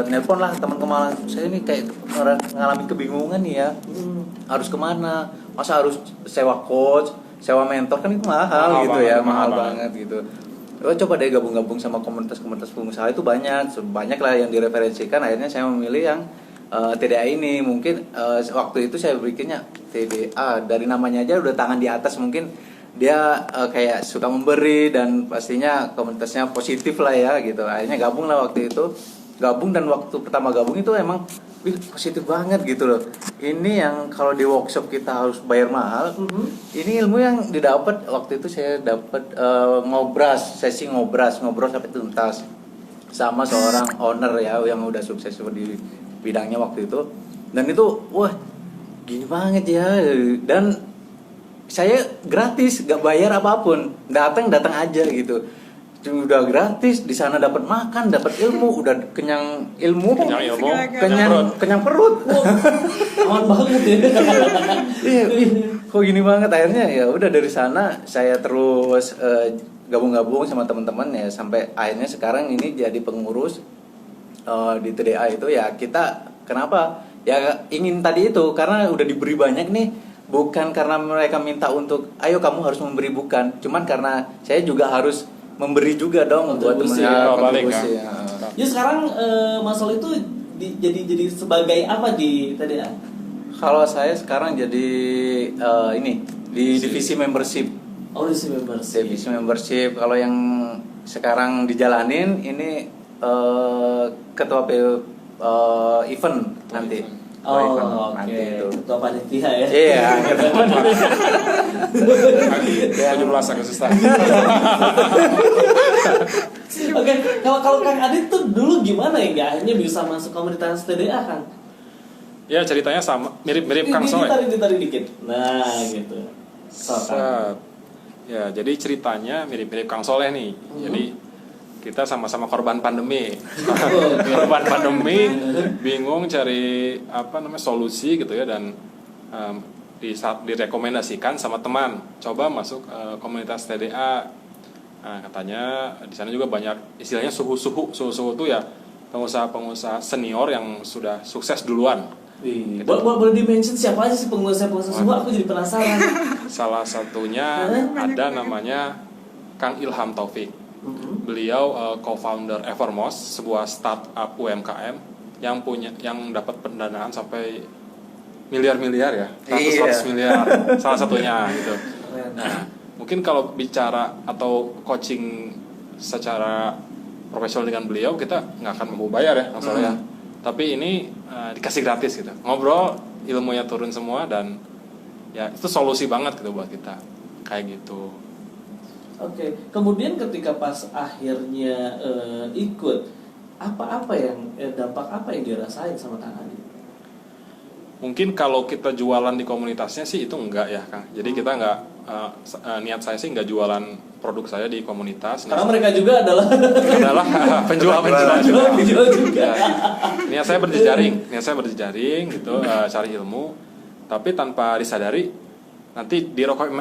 nelpon lah teman kemarin, saya ini kayak mengalami kebingungan nih ya, harus kemana, masa harus sewa coach, sewa mentor, kan itu mahal gitu ya, mahal banget gitu. Coba deh gabung-gabung sama komunitas-komunitas pengusaha, itu banyak lah yang direferensikan. Akhirnya saya memilih yang TDA ini. Mungkin waktu itu saya bikinnya TDA, dari namanya aja udah tangan di atas, mungkin dia kayak suka memberi dan pastinya komunitasnya positif lah ya gitu. Akhirnya gabung lah waktu itu, dan waktu pertama gabung itu emang positif banget gitu loh. Ini yang kalau di workshop kita harus bayar mahal. Ini ilmu yang didapat waktu itu, saya dapat sesi ngobrol sampai tuntas sama seorang owner ya yang udah sukses di bidangnya waktu itu. Dan itu wah gini banget ya, dan saya gratis, gak bayar apapun, datang aja gitu. Udah gratis, di sana dapat makan, dapat ilmu, udah kenyang ilmu, kenyang perut. Aman banget ya. Iya, kok gini banget. Akhirnya ya udah, dari sana saya terus gabung-gabung sama teman-teman ya, sampai akhirnya sekarang ini jadi pengurus di TDA itu ya. Kita kenapa? Ya ingin tadi itu, karena udah diberi banyak nih. Bukan karena mereka minta untuk ayo kamu harus memberi, bukan. Cuman karena saya juga harus memberi juga dong buat teman-teman kontribusi. Jadi sekarang Mas Sol itu jadi sebagai apa di TDA? Kalau saya sekarang jadi ini di divisi membership. Oh, divisi membership. Kalau yang sekarang dijalanin ini ketua event nanti. Oh, oke. Ketua panitia ya. Iya, ketua panitia. 17 Agustus. Oke, kalau Kang Adit tuh dulu gimana ya akhirnya bisa masuk komunitas TDA, Kang? Ya, ceritanya sama, mirip-mirip Kang Soleh. Ditarik dikit. Nah, gitu. Ya, jadi ceritanya mirip-mirip Kang Soleh nih. Jadi kita sama-sama korban pandemi. Korban pandemi, bingung cari solusi gitu ya, dan direkomendasikan sama teman, coba masuk komunitas TDA. Nah, katanya di sana juga banyak istilahnya suhu itu ya, pengusaha senior yang sudah sukses duluan. Gitu. Boleh di-mention siapa aja sih pengusaha suhu? Aku jadi penasaran. Salah satunya ada namanya Kang Ilham Taufik. Beliau co-founder Evermos, sebuah startup UMKM yang dapat pendanaan sampai miliar-miliar ya, 100 miliar salah satunya gitu. Nah, mungkin kalau bicara atau coaching secara profesional dengan beliau, kita nggak akan mampu bayar ya maksudnya ya. Tapi ini dikasih gratis gitu, ngobrol, ilmunya turun semua, dan ya itu solusi banget gitu buat kita kayak gitu. Oke, kemudian ketika pas akhirnya ikut, dampak apa yang dirasain sama Kang Adit? Mungkin kalau kita jualan di komunitasnya sih itu enggak ya, Kang. Jadi kita enggak, niat saya sih enggak jualan produk saya di komunitas. Karena mereka juga adalah penjual juga. Niat saya berjejaring gitu, cari ilmu, tapi tanpa disadari nanti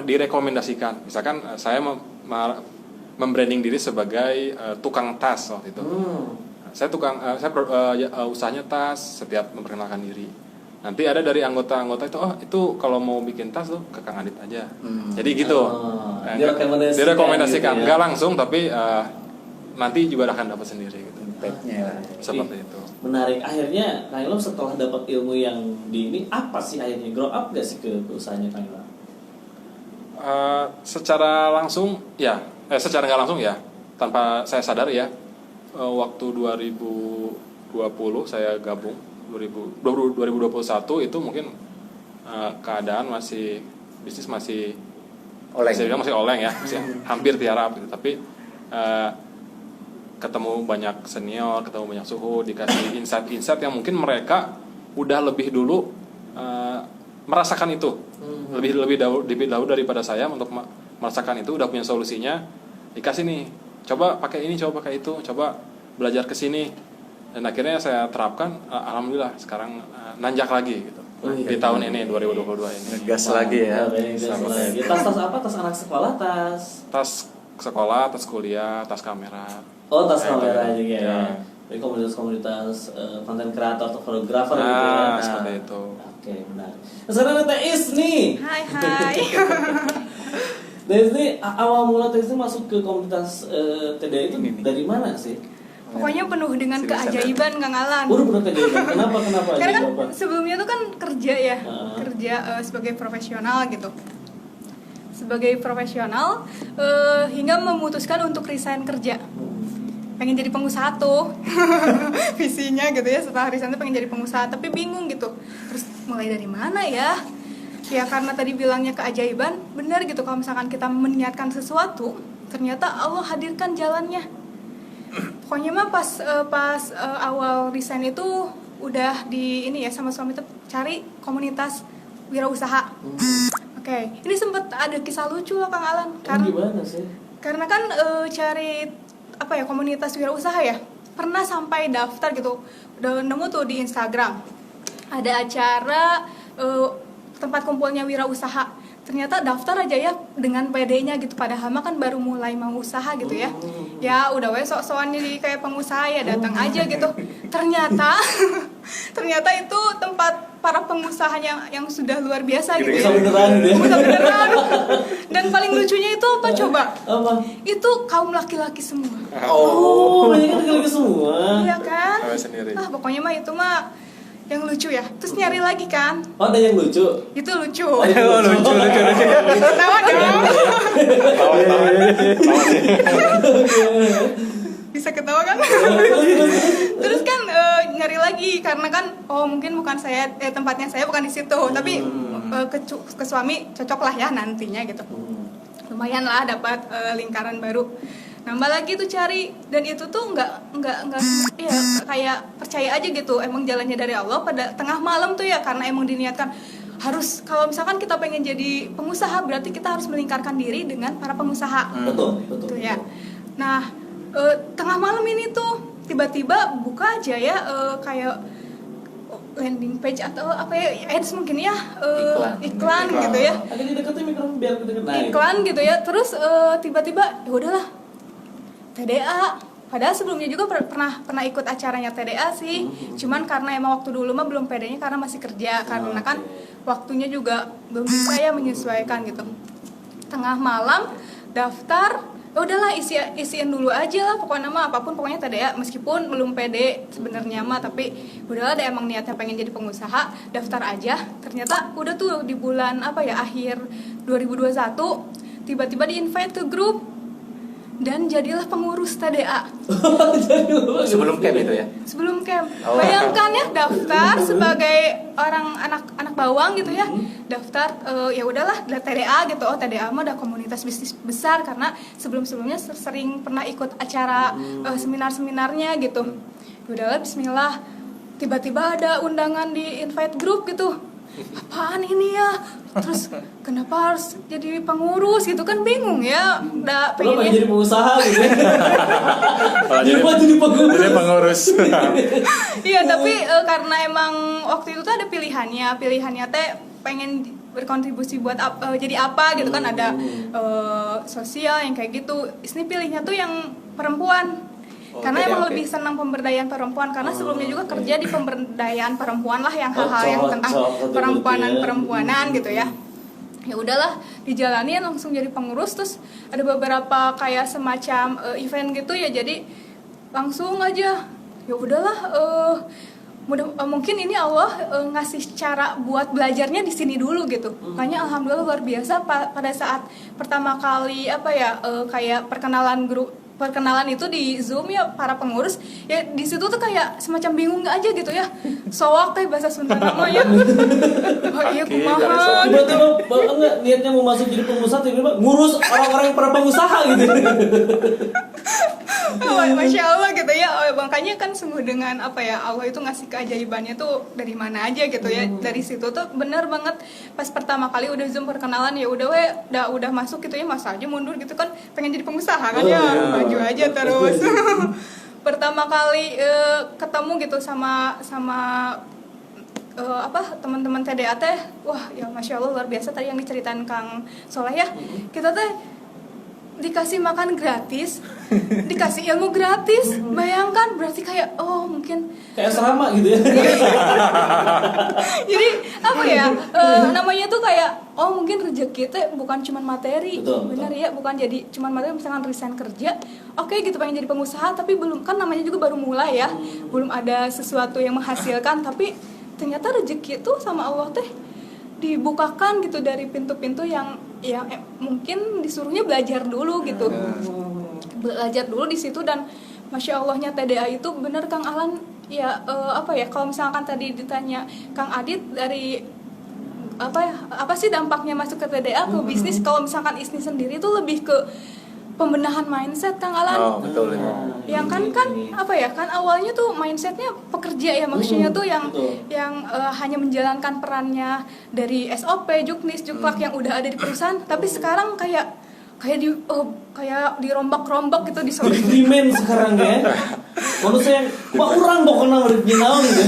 direkomendasikan. Misalkan saya membranding diri sebagai tukang tas waktu itu. Saya usahanya tas, setiap memperkenalkan diri. Nanti ada dari anggota-anggota itu kalau mau bikin tas tuh ke Kang Adit aja. Jadi gitu. Direkomendasikan, enggak langsung, tapi nanti juga akan dapat sendiri gitu. Seperti itu. Menarik. Akhirnya Kang Ilham setelah dapat ilmu yang di ini, apa sih akhirnya grow up gak sih ke usahanya Kang Ilham? Secara langsung ya, secara nggak langsung ya, tanpa saya sadar ya, waktu 2020 saya gabung, 2021 itu mungkin keadaan bisnis masih oleng ya, masih hampir tiarap gitu. Tapi ketemu banyak senior, ketemu banyak suhu, dikasih insight yang mungkin mereka udah lebih dulu merasakan itu, lebih dahulu daripada saya untuk merasakan itu, udah punya solusinya, dikasih nih, coba pakai ini, coba pakai itu, coba belajar ke sini, dan akhirnya saya terapkan. Alhamdulillah sekarang nanjak lagi gitu. Di tahun ini 2022 ini. Gas lagi ya. Tas apa? Tas anak sekolah, tas sekolah, tas kuliah, tas kamera. Oh, tas kamera juga ya. dari komunitas-komunitas konten kreator atau fotografer gitu ya. Nah, seperti itu. Oke, benar. Nah, sekarang ada Teis nih. Hai. Teis nih awal mula Teis ini masuk ke komunitas TDA itu dari mana sih? Pokoknya penuh dengan Sini sadar. keajaiban Kang Alan. Udah pernah kejadian. Kenapa Karena kan Bapak? sebelumnya tuh kan kerja ya, Heeh. kerja sebagai profesional gitu. Sebagai profesional hingga memutuskan untuk resign kerja. Pengen jadi pengusaha tuh visinya gitu ya, setelah resign tuh pengen jadi pengusaha, tapi bingung gitu. Terus mulai dari mana ya? Ya karena tadi bilangnya keajaiban, benar gitu, kalau misalkan kita meniatkan sesuatu, ternyata Allah hadirkan jalannya. Pokoknya mah pas awal resign itu udah di ini ya, sama suami tuh cari komunitas wirausaha. Oke, ini sempet ada kisah lucu loh Kang Alan. Gimana sih? Karena kan cari apa ya, komunitas wirausaha ya, pernah sampai daftar gitu, udah nemu tuh di Instagram ada acara tempat kumpulnya wirausaha, ternyata daftar aja ya dengan PD-nya gitu, padahal mah kan baru mulai mau usaha gitu ya. Ya udah we sok-sokan jadi kayak pengusaha ya, datang aja gitu. Ternyata itu tempat para pengusahanya yang sudah luar biasa gitu Bisa ya. beneran deh. Bisa beneran. Dan paling lucunya itu apa coba? Apa? Itu kaum laki-laki semua. Oh, banyak laki-laki semua. Iya kan? Cewek sendiri. Pokoknya mah itu mah yang lucu ya. Terus nyari lagi kan? Oh, ada yang lucu. Itu lucu. lucu. Ketawa dong. Bisa ketawa kan? Terus kan nyari lagi karena kan mungkin bukan saya, tempatnya saya bukan di situ, tapi ke suami cocok lah ya nantinya gitu. Lumayan lah dapat lingkaran baru. Nambah lagi tuh cari, dan itu tuh nggak ya kayak percaya aja gitu, emang jalannya dari Allah. Pada tengah malam tuh ya, karena emang diniatkan harus, kalau misalkan kita pengen jadi pengusaha berarti kita harus melingkarkan diri dengan para pengusaha. Betul. Gitu ya. Nah, tengah malam ini tuh tiba-tiba buka aja ya kayak landing page atau apa ya, ads mungkin ya, iklan gitu ya. Agak dideketin mikrofon biar kedengeran. Iklan gitu ya. Terus tiba-tiba ya udahlah TDA. Padahal sebelumnya juga pernah ikut acaranya TDA sih. Cuman karena emang waktu dulu mah belum pedenya karena masih kerja, karena kan waktunya juga belum bisa ya menyesuaikan gitu. Tengah malam daftar, ya udahlah isiin dulu aja lah, pokoknya mah apapun pokoknya TDA, meskipun belum pede sebenarnya mah, tapi udahlah deh, emang niatnya pengen jadi pengusaha, daftar aja. Ternyata udah tuh di bulan akhir 2021 tiba-tiba di invite ke grup dan jadilah pengurus TDA. Sebelum camp itu ya. Sebelum camp. Bayangkan ya, daftar sebagai orang anak bawang gitu ya. Daftar ya udahlah TDA gitu. Oh, TDA mah udah komunitas bisnis besar, karena sebelum-sebelumnya sering pernah ikut acara seminar-seminarnya gitu. Udahlah bismillah. Tiba-tiba ada undangan di invite group gitu. Apaan ini ya? Terus kenapa harus jadi pengurus gitu kan, bingung ya. Udah Lo pengen pengennya jadi pengusaha gitu ya. Jadi pengurus. Iya, tapi karena emang waktu itu tuh ada pilihannya teh pengen berkontribusi buat jadi apa gitu kan, ada sosial yang kayak gitu. Ini pilihnya tuh yang perempuan. Karena emang lebih senang pemberdayaan perempuan, karena sebelumnya juga kerja di pemberdayaan perempuan lah, yang hal-hal yang tentang perempuanan gitu ya. Ya udahlah, dijalanin langsung jadi pengurus. Terus ada beberapa kayak semacam event gitu ya, jadi langsung aja ya udahlah, mungkin ini Allah ngasih cara buat belajarnya di sini dulu gitu. Makanya alhamdulillah luar biasa pada saat pertama kali kayak perkenalan itu di Zoom ya, para pengurus ya di situ tuh kayak semacam bingung aja gitu ya, soak teh bahasa Sunda namanya. Oh iya kumaha gitu. Tiba-tiba enggak niatnya mau masuk jadi pengusaha, tiba-tiba ngurus orang-orang yang para pengusaha gitu. Masya Allah gitu ya. Makanya kan sungguh dengan Allah itu ngasih keajaibannya tuh dari mana aja gitu ya. Dari situ tuh bener banget, pas pertama kali udah Zoom perkenalan ya udah masuk gitu ya, masa aja mundur gitu kan, pengen jadi pengusaha kan ya, maju aja terus. Pertama kali ketemu gitu sama teman-teman TDA teh, wah ya Masya Allah luar biasa tadi yang diceritain Kang Soleh ya. Kita teh dikasih makan gratis, dikasih ilmu gratis. Bayangkan berarti kayak mungkin Kayak asrama gitu ya. jadi apa ya, namanya tuh kayak mungkin rezeki teh bukan cuma materi. Betul, Benar betul. ya, bukan jadi cuma materi. Misalkan resign kerja, oke gitu pengen jadi pengusaha, tapi belum, kan namanya juga baru mulai ya, belum ada sesuatu yang menghasilkan, tapi ternyata rezeki tuh sama Allah teh dibukakan gitu dari pintu-pintu yang mungkin disuruhnya belajar dulu gitu, belajar dulu di situ. Dan masya Allahnya TDA itu bener Kang Alan ya, kalau misalkan tadi ditanya Kang Adit dari apa sih dampaknya masuk ke TDA ke bisnis, kalau misalkan ISNI sendiri itu lebih ke pembenahan mindset Kang Alan. Betul ya. Yang kan awalnya tuh mindsetnya pekerja ya, maksudnya tuh yang hanya menjalankan perannya dari SOP, juknis, juklak yang udah ada di perusahaan, tapi sekarang kayak dirombak-rombak gitu, disuruh Demand sekarang ya. Manusia yang orang pokoknya original gitu.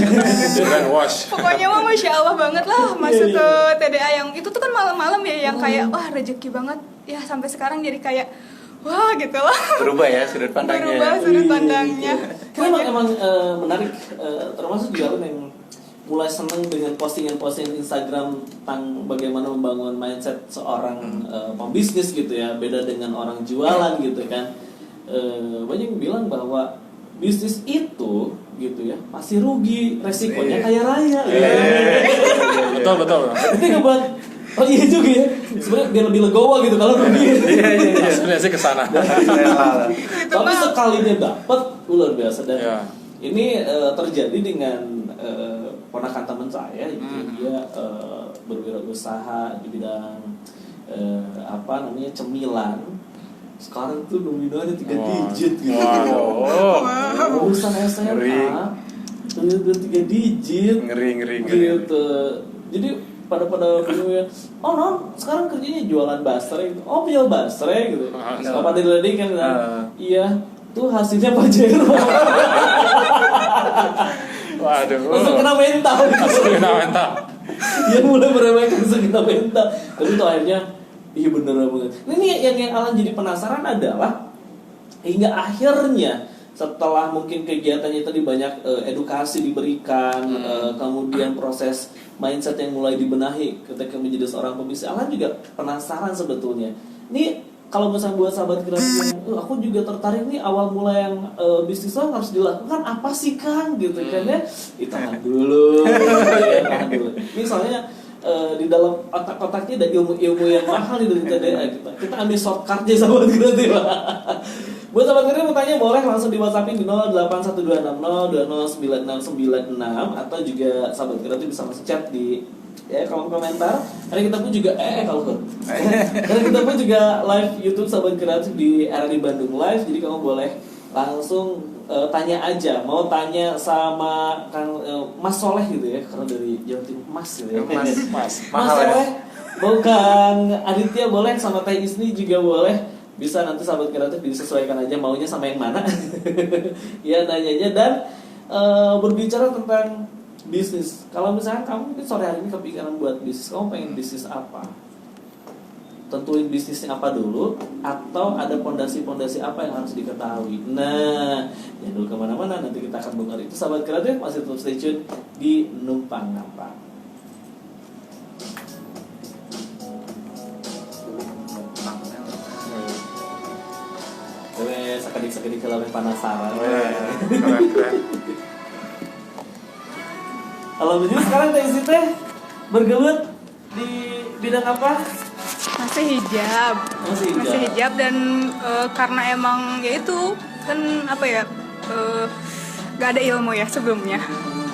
Dengan wash. pokoknya mah masya Allah banget lah masuk ke TDA yang itu tuh kan malam-malam ya, yang kayak wah rezeki banget ya, sampai sekarang jadi kayak wah gitu lah. Berubah ya sudut pandangnya. Berubah sudut pandangnya. Karena emang menarik, termasuk juga kan yang mulai seneng dengan postingan-postingan Instagram tentang bagaimana membangun mindset seorang pembisnis gitu ya, beda dengan orang jualan gitu kan. Banyak yang bilang bahwa bisnis itu gitu ya pasti rugi, resikonya kaya raya. Betul. Itu ngebuat iya juga ya, sebenarnya biar lebih legowo gitu kalau rugi. Sebenarnya sih kesana. Tapi sekalinya dapat luar biasa. Dan Ya. ini terjadi dengan ponakan teman saya gitu. Dia berwirausaha di bidang cemilan. Sekarang tuh nominalnya 3 digit gitu. Lulusan SMA udah 3 digit. Ngeri. Gitu. Jadi pada bingung ya, non sekarang kerjanya jualan basre gitu. Jual basre gitu. Bapak Dede kan iya tuh hasilnya Pajero. Waduh. Langsung kena mental. Dia mulai meremehkan, langsung kena mental. Tapi tuh akhirnya iya bener banget. Ini yang Alan jadi penasaran adalah hingga akhirnya setelah mungkin kegiatannya tadi banyak edukasi diberikan, kemudian proses mindset yang mulai dibenahi ketika menjadi seorang pembisnis, Alan juga penasaran sebetulnya. Ini kalau misalnya buat sahabat kreatif yang aku juga tertarik nih, awal mulai yang bisnis lo harus dilakukan apa sih Kang gitu kan ya? Tahan dulu. Tahan dulu. Ini soalnya di dalam otak-otaknya ada ilmu-ilmu yang mahal di dari TDA kita. Kita ambil shortcut aja sahabat kreatif. Buat sahabat kreatif mau tanya boleh langsung di WhatsApp-in di 081260209696 atau juga sahabat kreatif bisa langsung chat di kolom komentar. Karena kita pun juga karena kita pun juga live YouTube sahabat kreatif di RRI Bandung Live. Jadi kamu boleh langsung tanya aja, mau tanya sama Kang Mas Soleh gitu ya, karena dari Jawa Timur Mas gitu ya. Mas Soleh, mau Kang Aditya boleh, sama Teh Isni juga boleh. Bisa nanti sahabat kreatif disesuaikan aja maunya sama yang mana. Ya nanyanya. Dan berbicara tentang bisnis, kalau misalnya kamu mungkin sore hari ini kepikiran buat bisnis, kamu pengen bisnis apa? Tentuin bisnisnya apa dulu, atau ada pondasi-pondasi apa yang harus diketahui. Nah, jangan dulu kemana-mana, nanti kita akan bongkar itu. Sahabat kreatif masih tetap stay tune di Numpang Nampang. Sekedik-sekedik kalau penasaran. Keren. Kalau begini sekarang Teh Isi teh bergelut di bidang apa? Masih hijab. Masih hijab. Dan karena emang ya itu kan gak ada ilmu ya sebelumnya.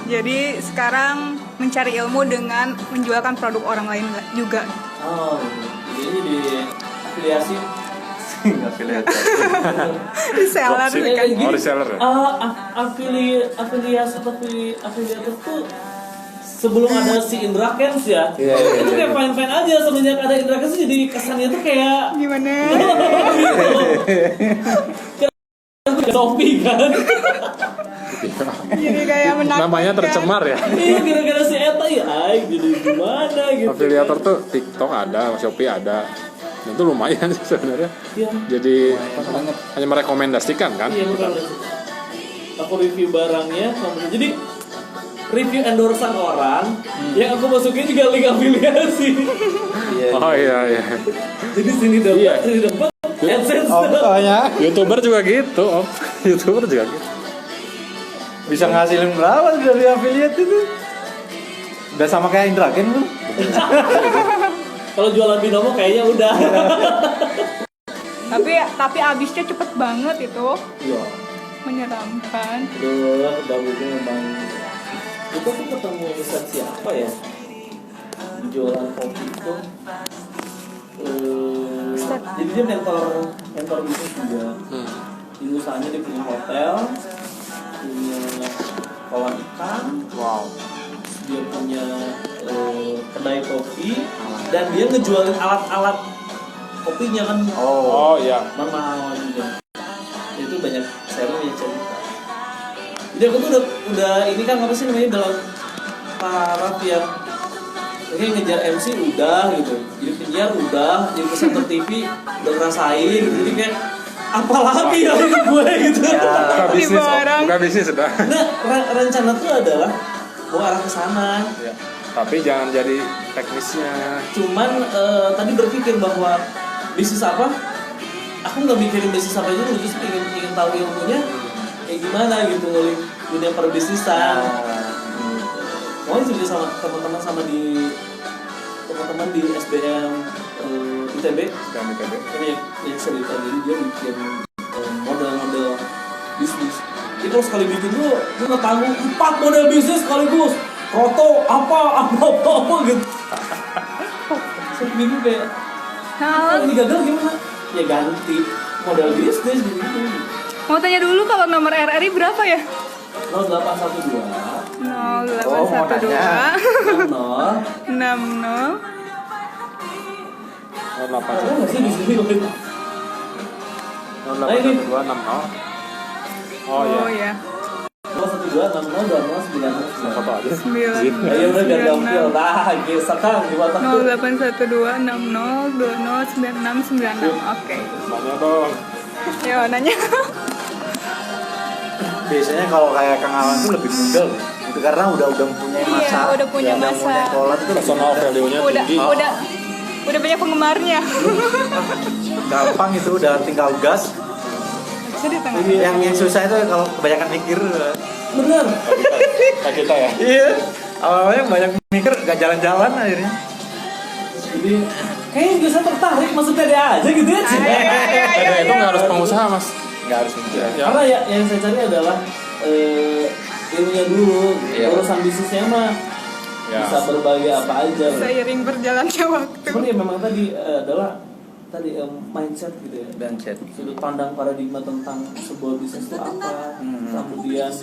Jadi sekarang mencari ilmu dengan menjualkan produk orang lain juga. Jadi di afiliasi reseller kan. Reseller ya? Afiliator tuh sebelum ada si Indra Kens ya. Itu kayak fine-fine aja, semenjak ada Indra Kens jadi kesannya tuh kayak Gimana? Shopee kan. Jadi kayak menakutkan. Namanya tercemar ya. Iya, gara-gara si Eta ya, jadi gimana gitu. Afiliator tuh TikTok ada, Shopee ada. Itu lumayan sih sebenarnya. Iya. Jadi banget. hanya merekomendasikan kan? Iya benar. Aku review barangnya, jadi review endorsean orang yang aku masukin juga link afiliasi. Iya. Oh iya. Jadi sini dapat, Iya. sini dapat. AdSense. Oh, makanya YouTuber juga gitu, Om. YouTuber juga gitu. bisa ngasilin berapa dari affiliate itu? Udah sama kayak Indra Ken lu. Kalau jualan binomo kayaknya udah. Tapi abisnya cepet banget itu, Iya. menyeramkan. Udah mungkin memang. Itu tuh ketemu Ustaz siapa ya? Jualan kopi itu. Jadi dia mentor bisnis juga. Di usahanya dia punya hotel, punya kolam ikan, Wow. dia punya kedai kopi, dan dia ngejualin alat-alat kopinya kan. Oh iya. Mahal juga. Itu banyak cerita. Jadi aku tuh udah ini kan apa sih namanya dalam taraf yang ini ngejar MC udah gitu, jadi penyiar udah, jadi presenter TV udah ngerasain gitu, jadi kayak apalagi ya hidup gue gitu. Buka bisnis, Om. barang. Buka bisnis sudah. Nah rencana tuh adalah mau arah ke sana. Ya. Tapi jangan jadi teknisnya. Cuman tadi berpikir bahwa bisnis apa? Aku nggak mikirin bisnis apa dulu, justru ingin tahu ilmunya kayak gimana gitu ngulik dunia perbisnisan. Mau juga sama teman-teman di SBM ITB. Ini yang cerita jadi dia bikin model-model bisnis. Jadi kalau sekali bikin tuh dia nggak tanggung 4 model bisnis sekaligus. Roto apa gitu. Saya bingung kayak kalau ini gagal gimana? Ya ganti model bisnis gitu. Mau tanya dulu kalau nomor RRI berapa ya? 0812 0812 60 08 ada nggak sih di sini? 081260. Oh iya. Oh ya. 0212602096. Foto aja. 9 Ayo udah gak gampil dah, gesekan di otakku. 081260209696. Oke. Tanya dong. Ya nanya. Biasanya kalau kayak Kang Alan tuh lebih muda loh. Itu karena udah mempunyai Iya, masa. udah punya Udah masa. punya kolam tuh lebih Personal muda. value-nya Udah tinggi. udah banyak penggemarnya. Gampang itu udah tinggal gas. Bisa di tengah. Yang susah itu kalau kebanyakan mikir. Bener. Kayak kita ya. Iya. Awalnya banyak mikir gak jalan-jalan akhirnya. Jadi kayaknya juga saya tertarik masuk PD aja gitu ya. Ada itu nggak harus pengusaha, Mas. Gak harus mikir. Ya. Karena ya yang saya cari adalah ilmunya dulu. Iya. Urusan bisnisnya mah Ya. bisa berbagi apa aja. Seiring berjalannya waktu. Cuman ya memang tadi adalah mindset gitu ya. Dan chat. Sudut pandang paradigma tentang sebuah bisnis itu apa. Kemudian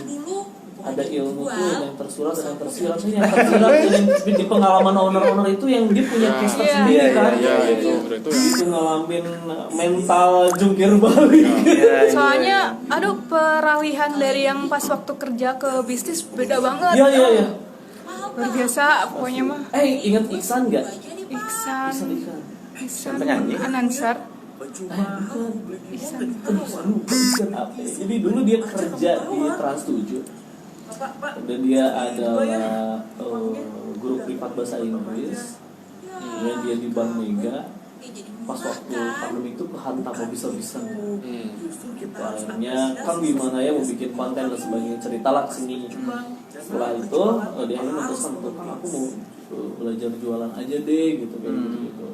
ada ilmu tuh yang tersurat dan yang tersirat. Yang tersirat dan di pengalaman owner-owner itu yang dia punya case Iya. tersendiri kan. Ya itu yang Itu ngalamin mental jungkir balik. Iya, Soalnya, aduh peralihan dari yang pas waktu kerja ke bisnis beda banget. Iya. Luar biasa pokoknya mah. Ingat Iksan nggak? Iksan Penyanyi. announcer. Iksan apa ya? Jadi dulu dia kerja di Trans 7 dan dia adalah guru privat bahasa Inggris. Kemudian dia di Bank Mega. Pas waktu pandemi itu kehantam habis-habisan. Akhirnya kan gimana ya mau bikin konten dan sebagainya, ceritalah kesini. Setelah itu dia memutuskan untuk aku mau belajar jualan aja deh gitu kayak gitu.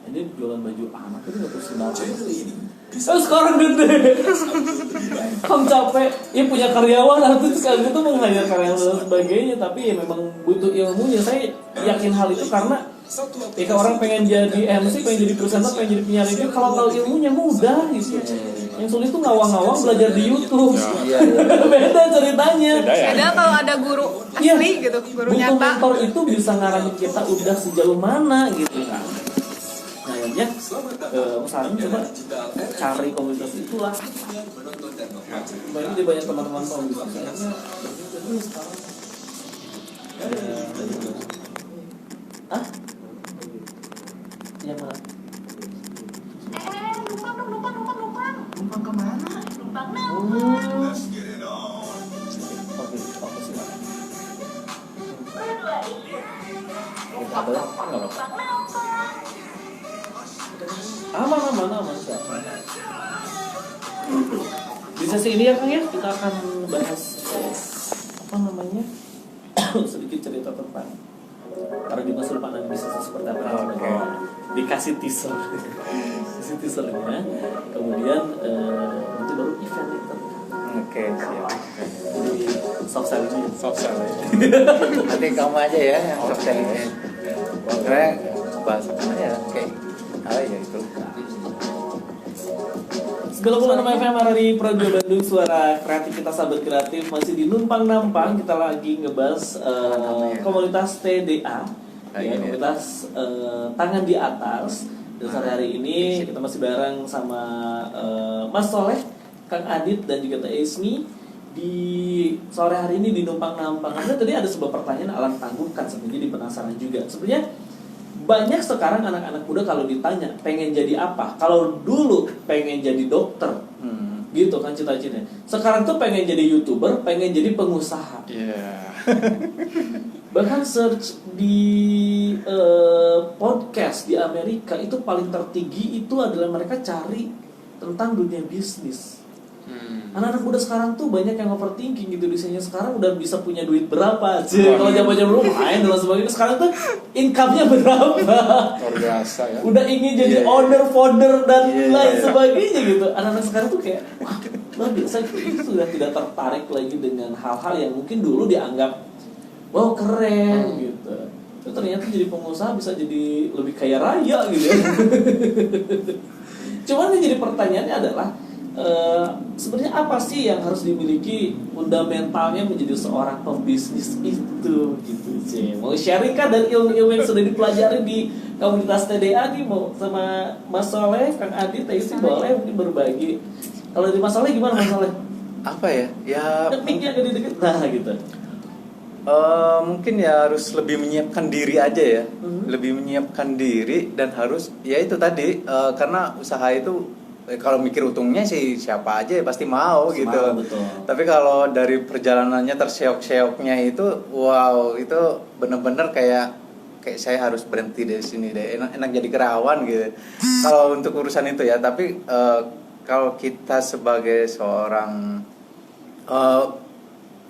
Ini jualan baju anak itu nggak terus kenapa? Sekarang gede. Kamu capek, ya punya karyawan atau sekarang itu mengajar karyawan dan sebagainya, tapi ya memang butuh ilmunya. Saya yakin hal itu karena ketika orang pengen jadi MC, pengen jadi presenter, pengen jadi penyiar radio, kalau tahu ilmunya mudah gitu. Yang sulit tuh ngawang-ngawang belajar di YouTube. Iya. Beda ceritanya. Beda kalau ada guru Iya. asli gitu, guru Butuh nyata. mentor itu bisa ngarahin kita udah sejauh mana gitu kan. Nah akhirnya sekarang coba cari komunitas itulah. Banyak di banyak teman-teman komunitas. Yang mana? Atau nggak apa-apa? Aman siapa? Di sesi ini ya Kang ya kita akan bahas apa namanya sedikit cerita tentang para di masa depan dan bisnis seperti apa. Oke. Dikasih teasernya, kemudian nanti baru event itu. Oke, siap. Jadi soft selling. Soft selling. Nanti kamu aja ya yang soft selling-nya. Karena bahas apa ya? Oke. Ya itu. 96 FM dari Radio Bandung, suara kreativitas sahabat kreatif. Masih di Numpang Nampang, kita lagi ngebahas komunitas TDA, ya, komunitas tangan di atas. Dan sore hari ini kita masih bareng sama Mas Soleh, Kang Adit dan juga Teh Esmi di sore hari ini di Numpang Nampang. Karena tadi ada sebuah pertanyaan alam tangguhkan, sebenarnya jadi penasaran juga. Sebenarnya banyak sekarang anak-anak muda kalau ditanya pengen jadi apa, kalau dulu pengen jadi dokter, gitu kan cita-citanya. Sekarang tuh pengen jadi YouTuber, pengen jadi pengusaha. Iya. Bahkan search di podcast di Amerika itu paling tertinggi itu adalah mereka cari tentang dunia bisnis. Anak-anak muda sekarang tuh banyak yang overthinking gitu, desainnya sekarang udah bisa punya duit berapa sih. Kalau zaman-zaman dulu main dan sebagainya, sekarang tuh income-nya berapa? Luar biasa ya. Udah ingin jadi owner, founder dan lain sebagainya gitu. Anak-anak sekarang tuh kayak wah, luar biasa gitu. Itu sudah tidak tertarik lagi dengan hal-hal yang mungkin dulu dianggap wow keren gitu. Tapi ternyata jadi pengusaha bisa jadi lebih kaya raya gitu ya. Cuman yang jadi pertanyaannya adalah sebenarnya apa sih yang harus dimiliki fundamentalnya menjadi seorang pembisnis itu gitu sih. Mau sharing kan dari ilmu-ilmu yang sudah dipelajari di komunitas TDA nih, mau sama Mas Soleh, Kang Adit, Teh boleh mungkin berbagi. Kalau di Mas Soleh gimana Mas Soleh? Apa ya? Ya Tekniknya agak dikit gitu. Mungkin ya harus lebih menyiapkan diri aja ya. Lebih menyiapkan diri dan harus ya itu tadi karena usaha itu kalau mikir untungnya sih siapa aja ya pasti mau gitu. Betul. Tapi kalau dari perjalanannya terseok-seoknya itu, wow itu bener-bener kayak saya harus berhenti dari sini deh. Enak jadi kerawan gitu. Kalau untuk urusan itu ya. Tapi kalau kita sebagai seorang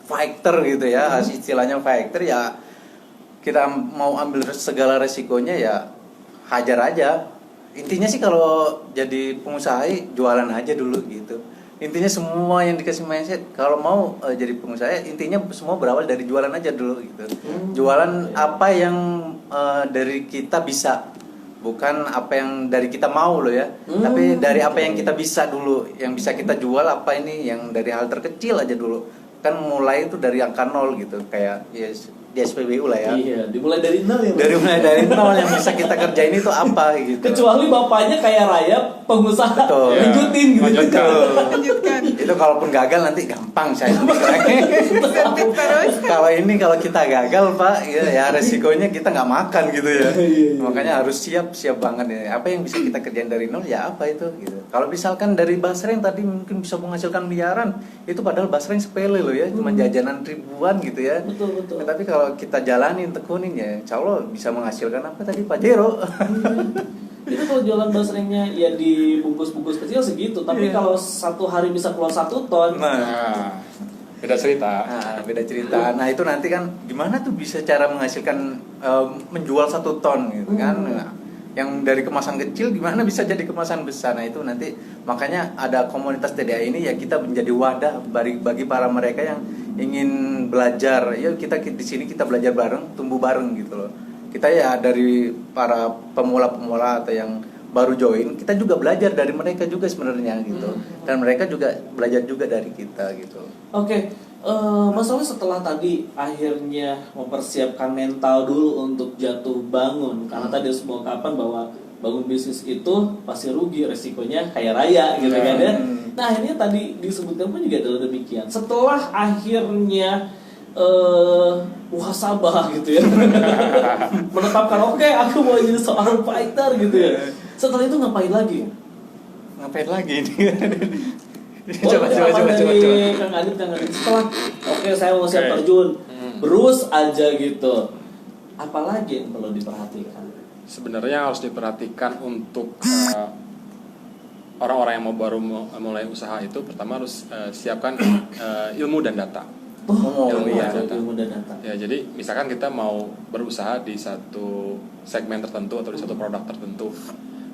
fighter gitu ya, istilahnya fighter ya, kita mau ambil segala resikonya ya hajar aja. Intinya sih kalau jadi pengusaha jualan aja dulu gitu. Intinya semua yang dikasih mindset kalau mau jadi pengusaha intinya semua berawal dari jualan aja dulu gitu. Jualan apa yang dari kita bisa, bukan apa yang dari kita mau loh ya. Tapi dari apa yang kita bisa dulu, yang bisa kita jual apa ini yang dari hal terkecil aja dulu. Kan mulai itu dari angka 0 gitu kayak yes di SPBU lah ya. Iya, dimulai dari nol ya. Dari nol yang bisa kita kerjain itu apa gitu. Kecuali bapaknya kaya raya, pengusaha. Betul. Lanjutin gitu. Lanjutkan. Itu kalaupun gagal nanti gampang saya Insentif terus. kalau kita gagal Pak ya resikonya kita nggak makan gitu ya. Makanya harus siap banget ya. Apa yang bisa kita kerjain dari nol ya apa itu gitu. Kalau misalkan dari basreng tadi mungkin bisa menghasilkan miliaran, itu padahal basreng sepele loh ya, cuma jajanan ribuan gitu ya. Betul. Tapi kalau kita jalanin tekunin ya insya Allah bisa menghasilkan apa tadi Pak Jero. Itu kalau jualan basrengnya ya di bungkus-bungkus kecil segitu, tapi kalau satu hari bisa keluar 1 ton. Nah, beda cerita. Beda cerita. Nah itu nanti kan gimana tuh bisa cara menghasilkan menjual 1 ton gitu kan. Nah, yang dari kemasan kecil gimana bisa jadi kemasan besar. Nah itu nanti makanya ada komunitas TDA ini ya, kita menjadi wadah bagi para mereka yang ingin belajar. Ya kita di sini kita belajar bareng, tumbuh bareng gitu loh. Kita ya dari para pemula-pemula atau yang baru join, kita juga belajar dari mereka juga sebenarnya gitu. Dan mereka juga belajar juga dari kita gitu. Oke. Mas Soleh setelah tadi akhirnya mempersiapkan mental dulu untuk jatuh bangun, karena tadi semua kapan bahwa bangun bisnis itu pasti rugi, resikonya kaya raya gitu kan ya. Nah akhirnya tadi disebutkan pun juga adalah demikian. Setelah akhirnya muhasabah gitu ya, menetapkan oke, aku mau jadi seorang fighter gitu ya. Setelah itu ngapain lagi? Ngapain lagi ini? Coba. Kang Adit. Setelah oke saya mau siap terjun, terus aja gitu. apalagi yang perlu diperhatikan? Sebenarnya harus diperhatikan untuk orang-orang yang baru mulai usaha itu, pertama harus siapkan ilmu dan data. Ilmu dan data. Ya, jadi misalkan kita mau berusaha di satu segmen tertentu atau di satu produk tertentu,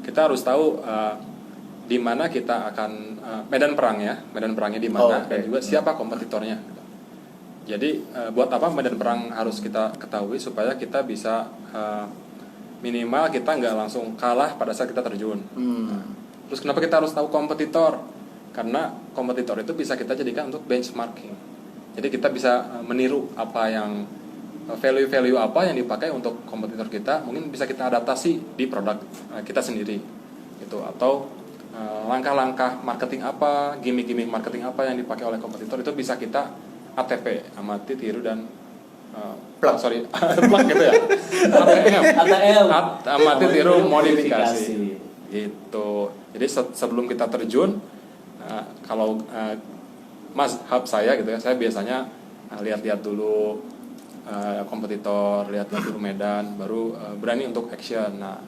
kita harus tahu di mana kita akan medan perangnya di mana, dan juga siapa kompetitornya. Jadi buat apa medan perang harus kita ketahui, supaya kita bisa minimal kita nggak langsung kalah pada saat kita terjun. Terus kenapa kita harus tahu kompetitor? Karena kompetitor itu bisa kita jadikan untuk benchmarking. Jadi kita bisa meniru apa yang value-value apa yang dipakai untuk kompetitor kita, mungkin bisa kita adaptasi di produk kita sendiri gitu. Atau langkah-langkah marketing apa, gimmick-gimmick marketing apa yang dipakai oleh kompetitor, itu bisa kita ATP, amati, tiru, dan plug gitu ya. ATM, amati, tiru, modifikasi gitu. Jadi sebelum kita terjun, kalau hub saya gitu ya, saya biasanya lihat-lihat dulu kompetitor, lihat-lihat dulu medan, baru berani untuk action. Nah,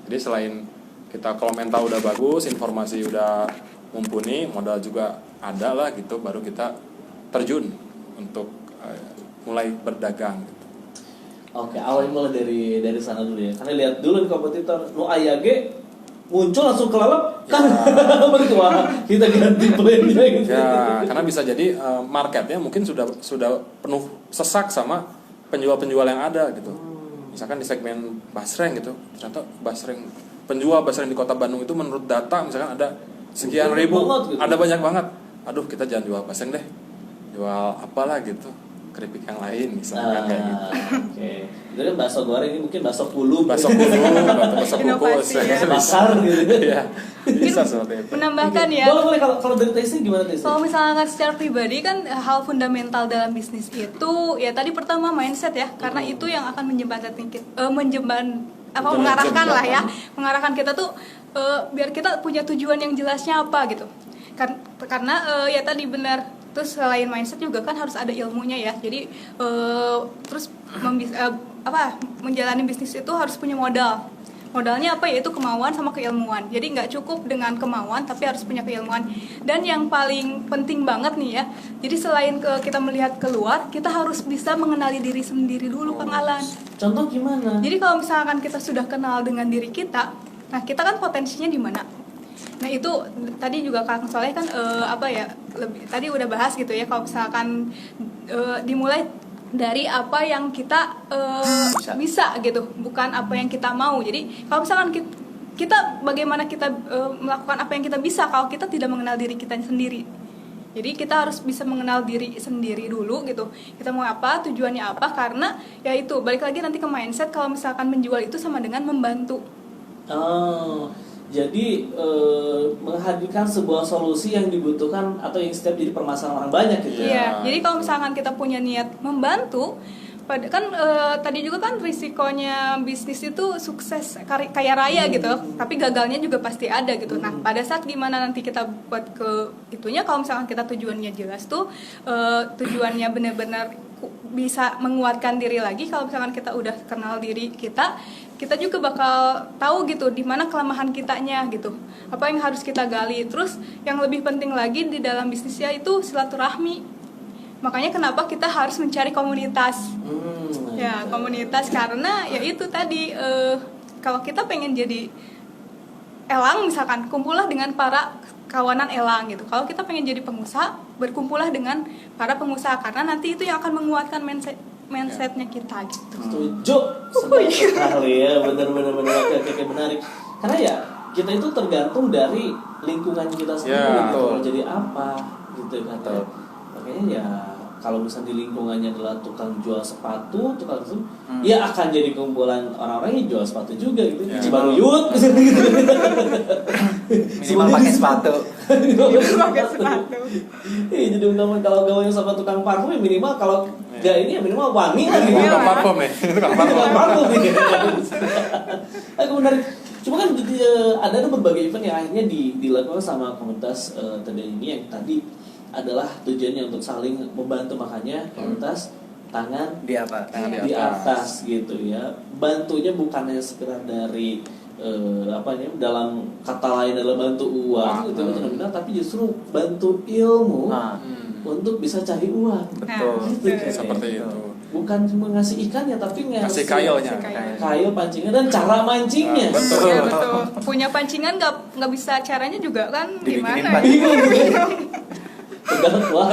jadi selain kita kalau mental udah bagus, informasi udah mumpuni, modal juga ada lah gitu, baru kita terjun untuk mulai berdagang gitu. Oke, awalnya mulai dari sana dulu ya. Karena lihat dulu nih kompetitor, nu aya ge muncul langsung kelalap kan, bertuah kita ganti plan-nya gitu. Ya, karena bisa jadi marketnya mungkin sudah penuh sesak sama penjual-penjual yang ada gitu. Misalkan di segmen basreng gitu, ternyata penjual basreng di kota Bandung itu menurut data misalkan ada sekian ribu, gitu. Ada banyak banget. Aduh, kita jangan jual basreng deh, jual apalah gitu, keripik yang lain misalkan kayak gitu. Oke. Itu kan bakso goreng, ini mungkin bakso kulum. Bakso kukus, ya. Bakar gitu. Iya. Bisa seperti itu. Menambahkan ya. Boleh kalau dari testing gimana testing? Kalau misalnya secara pribadi kan hal fundamental dalam bisnis itu ya tadi pertama mindset ya, karena itu yang akan mengarahkan kita tuh biar kita punya tujuan yang jelasnya apa gitu. Karena ya tadi benar. Terus selain mindset juga kan harus ada ilmunya ya. Jadi terus menjalani bisnis itu harus punya modal. Modalnya apa? Yaitu kemauan sama keilmuan. Jadi nggak cukup dengan kemauan, tapi harus punya keilmuan. Dan yang paling penting banget nih ya, jadi selain kita melihat keluar, kita harus bisa mengenali diri sendiri dulu, Kang Alan. Contoh gimana? Jadi kalau misalkan kita sudah kenal dengan diri kita, nah kita kan potensinya di mana? Nah itu tadi juga Kang Soleh kan tadi udah bahas gitu ya, kalau misalkan dimulai dari apa yang kita bisa gitu, bukan apa yang kita mau. Jadi kalau misalkan kita bagaimana kita melakukan apa yang kita bisa kalau kita tidak mengenal diri kita sendiri. Jadi kita harus bisa mengenal diri sendiri dulu gitu. Kita mau apa, tujuannya apa, karena ya itu balik lagi nanti ke mindset. Kalau misalkan menjual itu sama dengan membantu. Jadi menghadirkan sebuah solusi yang dibutuhkan atau yang setiap jadi permasalahan orang banyak gitu ya. Iya. Jadi kalau misalkan kita punya niat membantu, kan tadi juga kan risikonya bisnis itu sukses kaya raya gitu, tapi gagalnya juga pasti ada gitu. Nah pada saat gimana nanti kita buat ke itunya, kalau misalkan kita tujuannya jelas tuh, tujuannya benar-benar bisa menguatkan diri lagi. Kalau misalkan kita udah kenal diri kita juga bakal tahu gitu di mana kelemahan kitanya gitu, apa yang harus kita gali. Terus yang lebih penting lagi di dalam bisnisnya itu silaturahmi. Makanya kenapa kita harus mencari komunitas. Ya komunitas, karena ya itu tadi kalau kita pengen jadi elang misalkan, kumpullah dengan para kawanan elang gitu. Kalau kita pengen jadi pengusaha, berkumpullah dengan para pengusaha, karena nanti itu yang akan menguatkan mindsetnya kita gitu. Setuju sekali ya, benar-benar oke, menarik. Karena ya kita itu tergantung dari lingkungan kita sendiri, mau jadi apa gitu kan. Makanya ya kalau misalnya di lingkungannya adalah tukang jual sepatu, ya akan jadi kumpulan orang-orang yang jual sepatu juga gitu. Cibaruyut misalnya gitu. Minimal pakai sepatu. Iya, jadi kalau gawanya sama tukang parfum ya minimal, kalau nggak ini ya minimal wangi lah gitu. Tukang parfum ya, tukang parfum gitu. Aku menarik. Cuma kan ada berbagai event yang akhirnya dilakukan sama komunitas tadi ini, yang tadi adalah tujuannya untuk saling membantu. Makanya komunitas tangan Di apa? Tangan di atas gitu ya. Bantunya bukannya sekedar dari dalam kata lain adalah bantu uang gitu benar-benar, tapi justru bantu ilmu untuk bisa cari uang. Betul. Gitu kan. Seperti itu. Bukan cuma ngasih ikannya tapi Ngasih kailnya. kail pancingan dan cara mancingnya. Betul. Iya betul. Punya pancingan nggak bisa caranya juga kan Dibikinin gimana? Bingung. Pegang wah.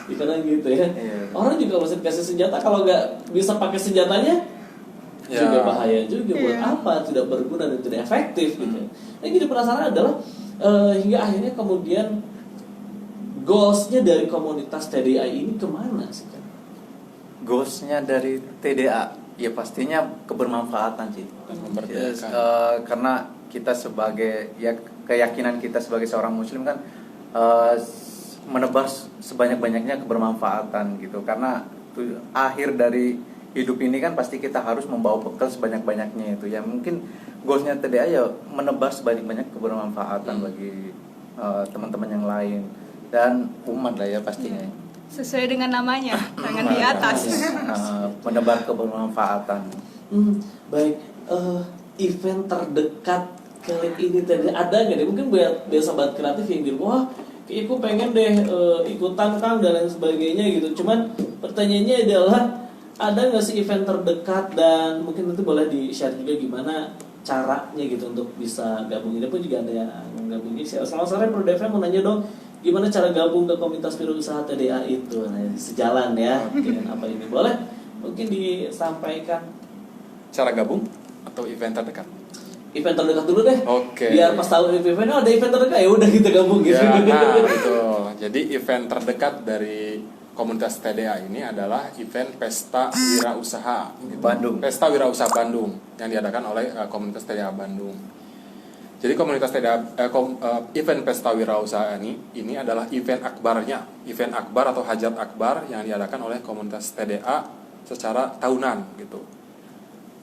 Ikan gitu ya. Iya. Orang juga masih dikasih senjata, kalau nggak bisa pakai senjatanya Ya. juga bahaya juga buat Iya. apa, tidak berguna dan tidak efektif gitu. Yang jadi penasaran adalah hingga akhirnya kemudian goalsnya dari komunitas TDA ini kemana sih kan? Goalsnya dari TDA ya pastinya kebermanfaatan sih. Memberdayakan. Karena kita sebagai ya keyakinan kita sebagai seorang muslim kan menebar sebanyak-banyaknya kebermanfaatan gitu. Karena akhir dari hidup ini kan pasti kita harus membawa bekal sebanyak-banyaknya itu. Ya mungkin goalsnya TDA ya menebar sebanyak-banyak kebermanfaatan bagi teman-teman yang lain dan umat lah ya pastinya. Sesuai dengan namanya, tangan di atas. Menebar kebermanfaatan. Baik, event terdekat kali ini tadi ada nggak deh? Mungkin buat sahabat kreatif yang bilang, wah, kayaknya aku pengen deh ikutan Kang dan lain sebagainya gitu. Cuman pertanyaannya adalah ada nggak sih event terdekat, dan mungkin nanti boleh di-share juga gimana caranya gitu untuk bisa gabung. Ini pun juga ada yang gabung ini. Selamat sore Bro Devin, mau nanya dong, gimana cara gabung ke komunitas wirausaha TDA itu? Nah, sejalan ya dengan apa ini, boleh mungkin disampaikan Cara gabung atau event terdekat? event terdekat dulu deh. Oke. Biar pas tahu event ada event terdekat ya udah kita gabung gitu. Ya, nah, betul. Jadi event terdekat dari komunitas TDA ini adalah event Pesta Wirausaha Bandung. Pesta Wirausaha Bandung yang diadakan oleh komunitas TDA Bandung. Jadi komunitas TDA event Pesta Wirausaha ini adalah event akbarnya, event akbar atau hajat akbar yang diadakan oleh komunitas TDA secara tahunan gitu.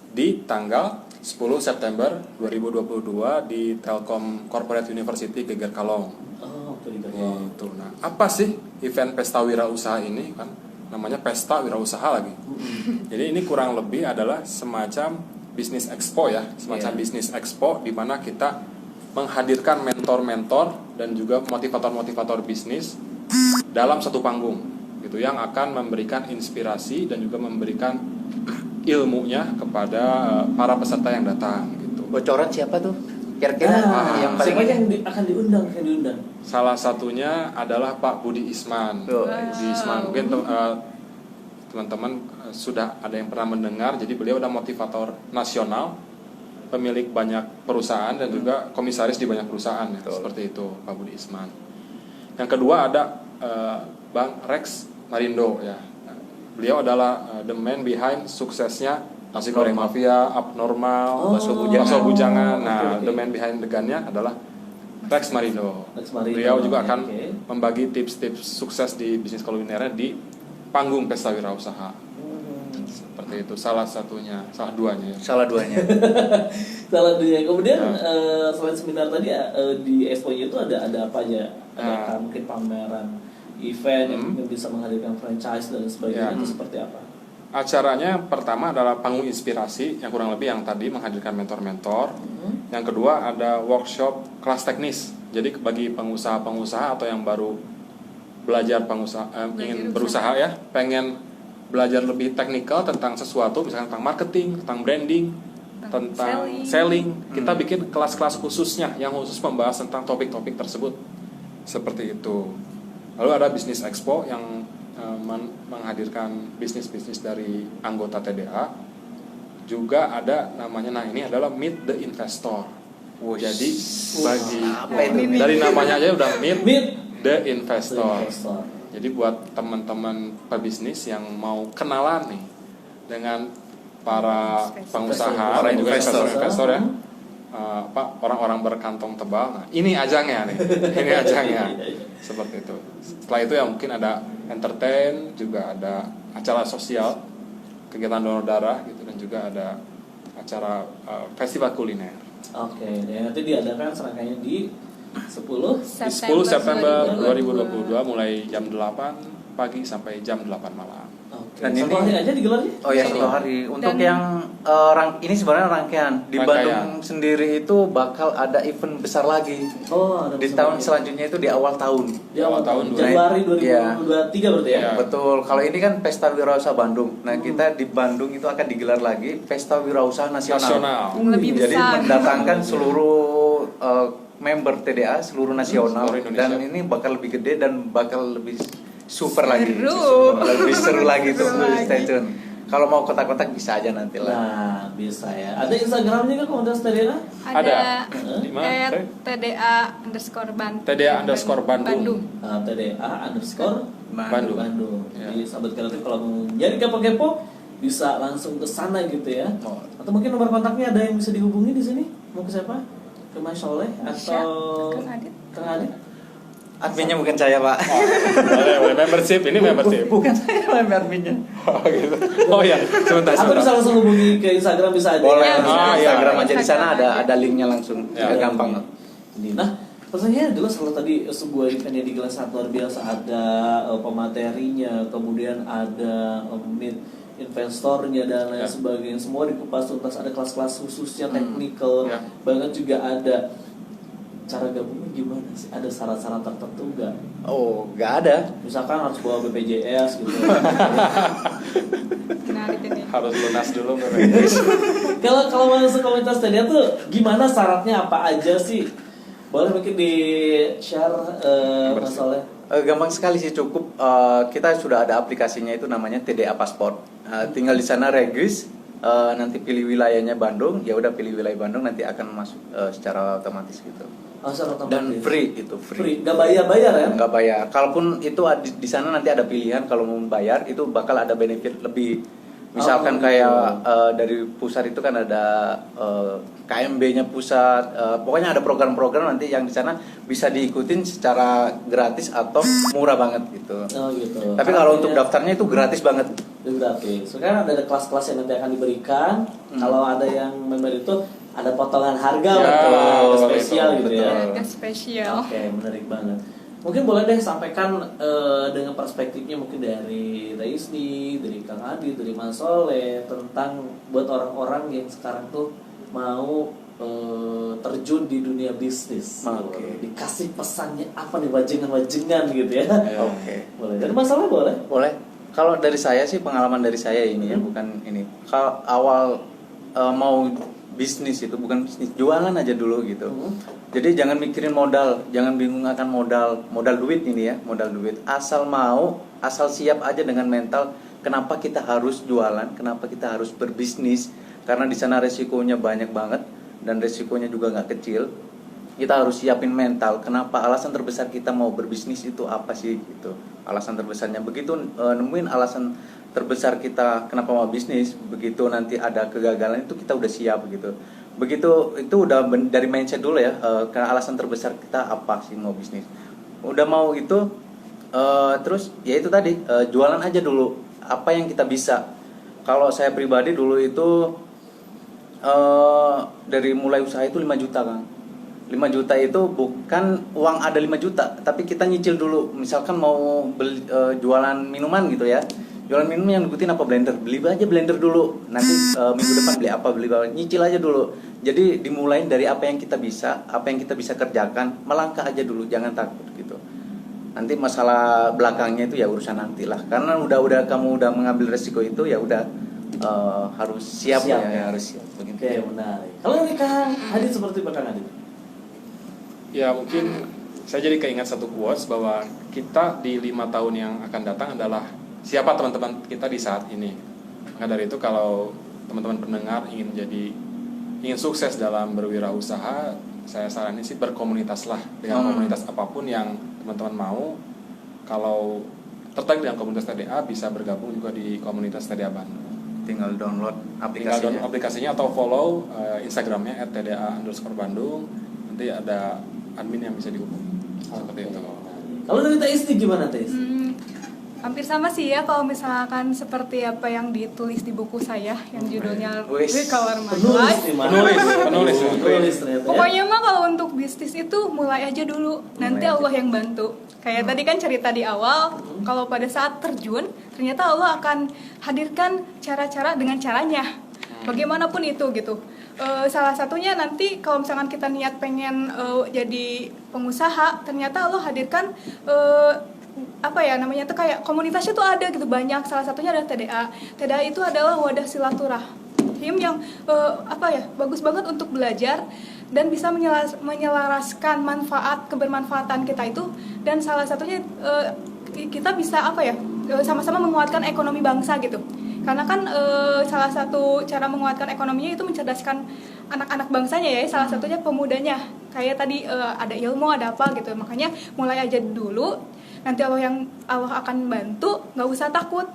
Di tanggal 10 September 2022 di Telkom Corporate University Geger Kalong. Oh, oke gitu. Gitu. Nah, apa sih event Pesta Wirausaha ini kan? Namanya Pesta Wirausaha lagi. Jadi ini kurang lebih adalah semacam bisnis expo ya, semacam bisnis expo di mana kita menghadirkan mentor-mentor dan juga motivator-motivator bisnis dalam satu panggung gitu yang akan memberikan inspirasi dan juga memberikan ilmunya kepada para peserta yang datang gitu. Bocoran siapa tuh? Kira-kira yang paling siapa yang akan diundang? Salah satunya adalah Pak Budi Isman. Budi Isman mungkin teman-teman sudah ada yang pernah mendengar. Jadi beliau adalah motivator nasional, pemilik banyak perusahaan dan juga komisaris di banyak perusahaan ya, seperti itu Pak Budi Isman. Yang kedua ada Bang Rex Marindo ya. Beliau adalah the man behind suksesnya Nasi Goreng Mafia, Abnormal, Bakso Bujangan. Nah, the man behind the gun-nya adalah Rex Marindo. Beliau juga akan membagi tips-tips sukses di bisnis kulinernya di panggung Pesta Wirausaha. Seperti itu, salah duanya. Salah duanya. Kemudian selain seminar tadi di expo-nya itu ada apa aja? Ada mungkin pameran, event yang mungkin bisa menghadirkan franchise dan sebagainya, itu seperti apa? Acaranya pertama adalah panggung inspirasi yang kurang lebih yang tadi menghadirkan mentor-mentor. Yang kedua ada workshop kelas teknis. Jadi bagi pengusaha-pengusaha atau yang baru belajar ingin berusaha ya, pengen belajar lebih teknikal tentang sesuatu, misalnya tentang marketing, tentang branding, tentang selling. Kita bikin kelas-kelas khususnya yang khusus membahas tentang topik-topik tersebut. Seperti itu. Lalu ada bisnis expo yang menghadirkan bisnis-bisnis dari anggota TDA. Juga ada namanya, ini adalah Meet the Investor. Jadi dari namanya aja udah Meet the Investor. Jadi buat teman-teman pebisnis yang mau kenalan nih dengan para pengusaha dan juga investor ya, orang-orang berkantong tebal. Nah, ini ajangnya nih, ini ajangnya. Seperti itu. Setelah itu ya mungkin ada entertain, juga ada acara sosial, kegiatan donor darah gitu, dan juga ada acara festival kuliner. Oke, dan nanti diadakan serangkaian di 10 September 2022 mulai jam 8 pagi sampai jam 8 malam. Dan Satu ini- hari aja digelarnya? Oh ya, Jadi- 1 hari. Untuk dan- yang ini sebenarnya rangkaian. Di Rangkaian. Bandung sendiri itu bakal ada event besar lagi. Oh, ada Di bersama tahun ya. selanjutnya itu di awal tahun. Di awal tahun Tahun Januari Iya. 2023 berarti ya? Iya. Betul. Kalau ini kan Pesta Wirausaha Bandung. Nah, kita di Bandung itu akan digelar lagi Pesta Wirausaha Nasional. Nasional. Lebih Jadi besar. mendatangkan seluruh member TDA seluruh nasional, seluruh Indonesia. dan ini bakal lebih gede dan bakal lebih super lagi. Seru. Lebih seru lagi tuh. Seru lagi. Stay tune. Kalau mau kotak-kotak bisa aja nanti lah. Nah, bisa ya. Ada Instagramnya kan komunitas TDA? Ada Di mana? @tda_Bandung. TDA_Bandung. Nah, TDA_Bandung. Bandung. Ya. Jadi sahabat kreatif kalau mau jadi kepo-kepo bisa langsung ke sana gitu ya. Oh. Atau mungkin nomor kontaknya ada yang bisa dihubungi di sini? Mau ke siapa? Ke Mas Soleh atau Kang Adit. Kang Adit? Adminnya bukan saya, Pak. Boleh, membership, ini membership. Bukan saya adminnya. Oh gitu. Oh ya, sebentar. Atau bisa langsung hubungi ke Instagram bisa aja. Boleh, Ya, langsung bisa. Instagram Bisa. aja di sana Instagram ada aja. linknya langsung. Ya. Gampang. Nah, pertanyaannya adalah kalau tadi sebuah event yang digelar sangat luar biasa, ada pematerinya, kemudian ada meet investornya dan lain Ya. sebagainya, semua dikupas tuntas, ada kelas-kelas khususnya technical, Ya. bahkan juga ada cara gabungnya gimana sih? Ada syarat-syarat tertentu nggak? Oh, nggak ada. Misalkan harus bawa BPJS gitu. Kenalin ini. Harus lunas dulu Kalau masuk komunitas TDA tuh gimana syaratnya, apa aja sih? Boleh mungkin di share Mas Soleh. Gampang sekali sih, cukup kita sudah ada aplikasinya itu namanya TDA Passport. Tinggal di sana regis, nanti pilih wilayahnya Bandung, ya udah pilih wilayah Bandung nanti akan masuk secara otomatis gitu. Oh, syarat Dan otomatis. free itu free. Nggak bayar ya? Nggak bayar. Kalaupun itu di sana nanti ada pilihan, kalau mau bayar itu bakal ada benefit lebih. Misalkan Oh, kayak dari pusat itu kan ada KMB-nya pusat, pokoknya ada program-program nanti yang di sana bisa diikutin secara gratis atau murah banget gitu. Oh gitu. Tapi kalau untuk daftarnya itu gratis banget. itu gratis. Sekarang ada kelas-kelas yang nanti akan diberikan. Kalau ada yang member itu ada potongan harga Ya, atau betul, spesial gitu ya. Harga spesial. Oke, menarik banget. Mungkin boleh deh sampaikan dengan perspektifnya mungkin dari Raisni, dari Kang Adi, dari Mas Soleh tentang buat orang-orang yang sekarang tuh mau terjun di dunia bisnis. Oke. Dikasih pesannya apa nih, wajengan-wajengan gitu ya. Oke. Boleh. Dari Mas Soleh boleh? Boleh. Kalau dari saya sih, pengalaman dari saya ini ya, bukan ini. Kalau awal mau bisnis itu bukan bisnis, jualan aja dulu gitu. Jadi jangan mikirin modal, jangan bingung akan modal duit ini ya, modal duit. Asal mau, asal siap aja dengan mental. Kenapa kita harus jualan? Kenapa kita harus berbisnis? Karena di sana resikonya banyak banget dan resikonya juga nggak kecil. Kita harus siapin mental. Kenapa? Alasan terbesar kita mau berbisnis itu apa sih gitu. Alasan terbesarnya begitu nemuin alasan terbesar kita kenapa mau bisnis, begitu nanti ada kegagalan itu kita udah siap gitu. Begitu itu udah dari mindset dulu ya, karena alasan terbesar kita apa sih mau bisnis. Udah mau itu terus ya itu tadi jualan aja dulu apa yang kita bisa. Kalau saya pribadi dulu itu dari mulai usaha itu 5 juta Kang. 5 juta itu bukan uang ada 5 juta, tapi kita nyicil dulu. Misalkan mau beli, jualan minuman gitu ya. Jualan minum yang dibutuhin apa, blender. Beli aja blender dulu. Nanti minggu depan beli apa, nyicil aja dulu. Jadi dimulain dari apa yang kita bisa, apa yang kita bisa kerjakan, melangkah aja dulu, jangan takut gitu. Nanti masalah belakangnya itu ya urusan nanti lah. Karena kamu udah mengambil resiko itu ya udah harus siap ya, harus siap begitu. Oke, menarik. Kalau dari Kang Adit seperti apa Kang Adit? Ya mungkin saya jadi keingat satu quotes bahwa kita di 5 tahun yang akan datang adalah siapa teman-teman kita di saat ini. Maka dari itu kalau teman-teman pendengar ingin sukses dalam berwirausaha, saya saranin sih berkomunitaslah dengan komunitas apapun yang teman-teman mau. Kalau tertarik dengan komunitas TDA bisa bergabung juga di komunitas TDA Bandung. Tinggal download Tinggal aplikasinya. download aplikasinya atau follow Instagramnya @tda_bandung. Nanti ada admin yang bisa dihubungi seperti itu. Kalau dari Teh Isti gimana Teh Isti? Hampir sama sih ya kalau misalkan seperti apa yang ditulis di buku saya yang judulnya Wis. The Color My Penulis Life. nih, Mas. Penulis. Penulis ternyata ya. Pokoknya mah kalau untuk bisnis itu mulai aja dulu, nanti Allah yang bantu. Kayak tadi kan cerita di awal, kalau pada saat terjun, ternyata Allah akan hadirkan cara-cara dengan caranya. Bagaimanapun itu gitu. Salah satunya nanti kalau misalkan kita niat pengen jadi pengusaha, ternyata Allah hadirkan apa ya namanya tuh kayak komunitasnya tuh ada gitu banyak. Salah satunya adalah TDA. TDA itu adalah wadah silaturahim yang apa ya bagus banget untuk belajar dan bisa menyelaraskan manfaat kebermanfaatan kita itu, dan salah satunya kita bisa apa ya sama-sama menguatkan ekonomi bangsa gitu. Karena kan salah satu cara menguatkan ekonominya itu mencerdaskan anak-anak bangsanya ya, salah satunya pemudanya. Kayak tadi ada ilmu, ada apa gitu. Makanya mulai aja dulu, nanti Allah akan bantu, nggak usah takut.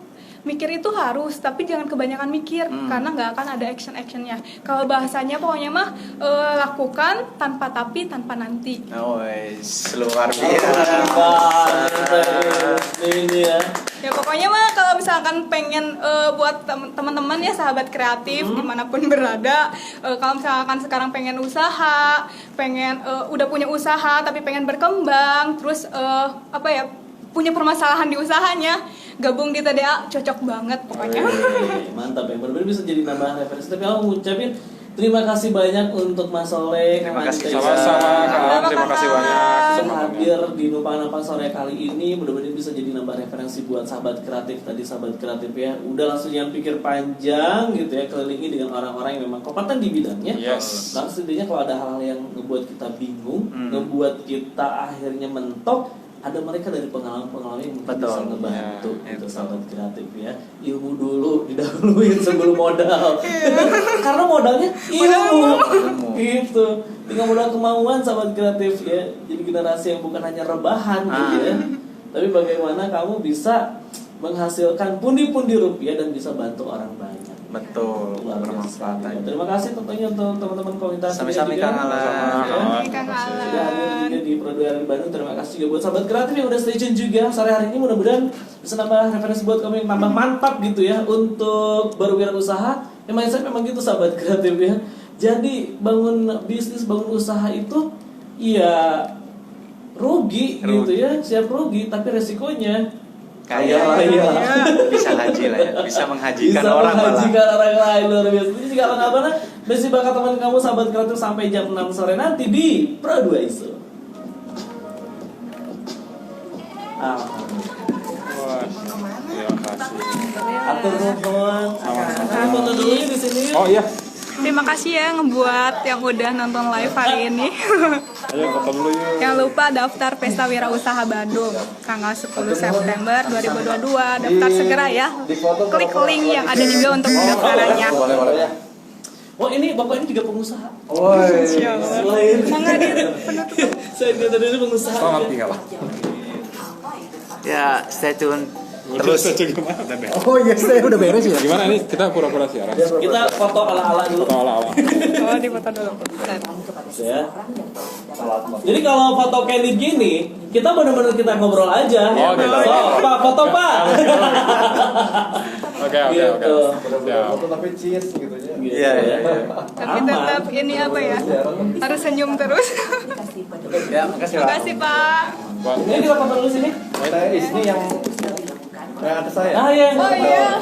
Mikir itu harus, tapi jangan kebanyakan mikir karena nggak akan ada action-actionnya. Kalau bahasanya pokoknya mah lakukan tanpa tapi tanpa nanti. Luar Ini ya. Ya pokoknya mah kalau misalkan pengen buat teman-teman ya sahabat kreatif dimanapun berada, kalau misalkan sekarang pengen usaha, pengen udah punya usaha tapi pengen berkembang, terus apa ya punya permasalahan di usahanya, gabung di TDA cocok banget pokoknya. Mantap ya, benar-benar bisa jadi nambahan referensi. Tapi aku ngucapin terima kasih banyak untuk Mas Soleh. Terima kasih. Sama-sama, Kak. Terima kasih banyak. Sudah hadir di Numpang Napas sore kali ini. Mudah-mudahan bisa jadi nambah referensi buat sahabat kreatif. Tadi sahabat kreatif ya, udah langsung jangan pikir panjang gitu ya, kelilingi dengan orang-orang yang memang kompeten di bidangnya. Yes. Langsung setidaknya kalau ada hal-hal yang ngebuat kita bingung, ngebuat kita akhirnya mentok, ada mereka dari pengalaman-pengalaman yang mungkin Betul. bisa ngebantu Ya, itu betul. sahabat kreatif ya. Ilmu dulu didahuluin sebelum modal. Karena modalnya ilmu. Gitu. Tinggal modal kemauan sahabat kreatif ya. Jadi generasi yang bukan hanya rebahan gitu ya. Tapi bagaimana kamu bisa menghasilkan pundi-pundi rupiah dan bisa bantu orang banyak. Betul, Luar biasa. bermanfaat. Terima kasih tentunya untuk teman-teman komunitas Sami-sami, juga. Kang Alan. Ya. Kang Alan. Sudah hadir juga di Pro 2 RRI Bandung. Terima kasih juga buat sahabat kreatif yang udah stay tune juga sore hari ini. Mudah-mudahan bisa nambah referensi buat kamu yang nambah mantap gitu ya untuk berwirausaha. Yang mindset memang gitu sahabat kreatif ya. Jadi bangun bisnis, bangun usaha itu ya rugi gitu ya, siap rugi, tapi resikonya Kaya raya. Bisa haji lah ya, bisa menghajikan bisa orang malah. menghajikan orang lain, luar biasa. Jadi jika apa-apa besi bakal teman kamu sahabat kreatif sampai jam 6 sore nanti di Pro 2 Isu. Wah, terima kasih. Atur nuhun. Tonton dulu ya di sini. Oh iya, Terima kasih ya ngebuat yang udah nonton live hari ini. ayo foto dulu yuk. Jangan lupa daftar Pesta Wirausaha Bandung tanggal 10 September 2022. Daftar segera ya. Klik link yang ada di bio untuk pendaftarannya. Oh ini bapak ini juga pengusaha. Selain mangga di penutup. Saya dia tadi pengusaha. Selamat tinggal. Ya, stay tune. Terus gimana deh? Oh iya, saya udah beres ya. Gimana nih? Kita pura-pura siaran. Kita foto ala-ala dulu. Foto ala-ala. Oh, di foto dulu. Ya. Jadi kalau foto candid gini, kita benar-benar kita ngobrol aja. Oh, gitu. So, Pak, foto Pak. Oke. Gitu. Siap. Tapi cheese gitu ya. Iya, iya, iya. Tapi tetap ini apa ya? Harus senyum terus. Ya, makasih Pak. Makasih Pak. Buat Ini kita foto dulu sini. Saya ini yang ada saya. Ah iya. Oh iya.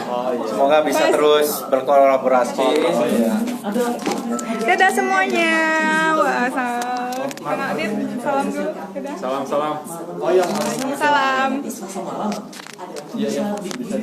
Semoga bisa terus berkolaborasi. Ada. Dadah semuanya. Wah, salam. Kang Adit, salam dulu. Dadah. salam. Oh yang Salam. Sama. iya bisa